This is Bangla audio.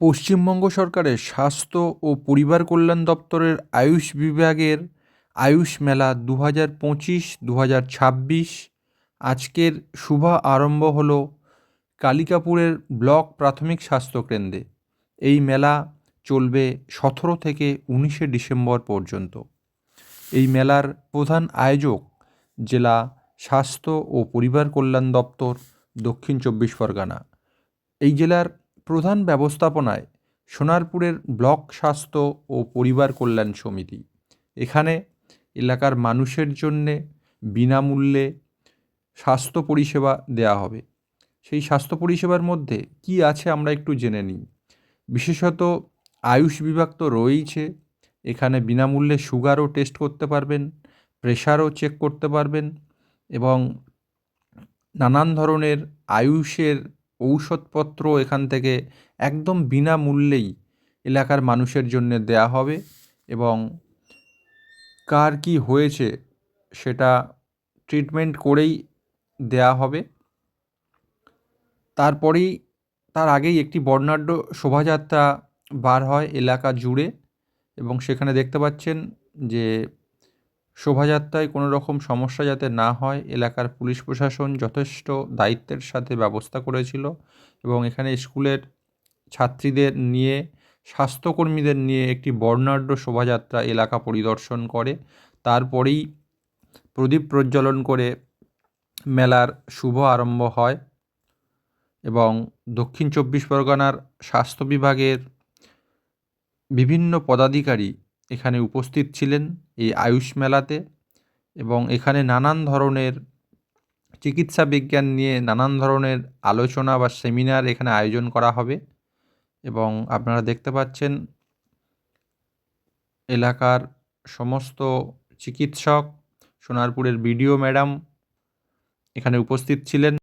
পশ্চিমবঙ্গ সরকারের স্বাস্থ্য ও পরিবার কল্যাণ দপ্তরের আয়ুষ বিভাগের আয়ুষ মেলা 2025-2026 আজকের শুভ আরম্ভ হলো কালিকাপুরের ব্লক প্রাথমিক স্বাস্থ্যকেন্দ্রে। এই মেলা চলবে 17 থেকে 19শে ডিসেম্বর পর্যন্ত। এই মেলার প্রধান আয়োজক জেলা স্বাস্থ্য ও পরিবার কল্যাণ দপ্তর, দক্ষিণ চব্বিশ পরগনা। এই জেলার প্রধান ব্যবস্থাপনায় সোনারপুরের ব্লক স্বাস্থ্য ও পরিবার কল্যাণ সমিতি। এখানে এলাকার মানুষের জন্যে বিনামূল্যে স্বাস্থ্য পরিষেবা দেওয়া হবে। সেই স্বাস্থ্য পরিষেবার মধ্যে কি আছে আমরা একটু জেনে নিই। বিশেষত আয়ুষ বিভাগ তো রয়েইছে, এখানে বিনামূল্যে সুগারও টেস্ট করতে পারবেন, প্রেশারও চেক করতে পারবেন এবং নানান ধরনের আয়ুষের ঔষধপত্র এখান থেকে একদম বিনামূল্যেই এলাকার মানুষের জন্য দেয়া হবে এবং কার কী হয়েছে সেটা ট্রিটমেন্ট করেই দেয়া হবে। তার আগেই একটি বর্ণাঢ্য শোভাযাত্রা বার হয় এলাকা জুড়ে এবং সেখানে দেখতে পাচ্ছেন যে শোভাযাত্রায় কোনো রকম সমস্যা যাতে না হয় এলাকার পুলিশ প্রশাসন যথেষ্ট দায়িত্বের সাথে ব্যবস্থা করেছিল এবং এখানে স্কুলের ছাত্রীদের নিয়ে, স্বাস্থ্যকর্মীদের নিয়ে একটি বর্ণাঢ্য শোভাযাত্রা এলাকা পরিদর্শন করে। তারপরেই প্রদীপ প্রজ্বলন করে মেলার শুভ আরম্ভ হয় এবং দক্ষিণ চব্বিশ পরগনার স্বাস্থ্য বিভাগের বিভিন্ন পদাধিকারী এখানে উপস্থিত ছিলেন এই আয়ুষ মেলাতে এবং এখানে নানান ধরনের চিকিৎসা বিজ্ঞান নিয়ে নানান ধরনের আলোচনা বা সেমিনার এখানে আয়োজন করা হবে এবং আপনারা দেখতে পাচ্ছেন এলাকার সমস্ত চিকিৎসক, সোনারপুরের বিডিও ম্যাডাম এখানে উপস্থিত ছিলেন।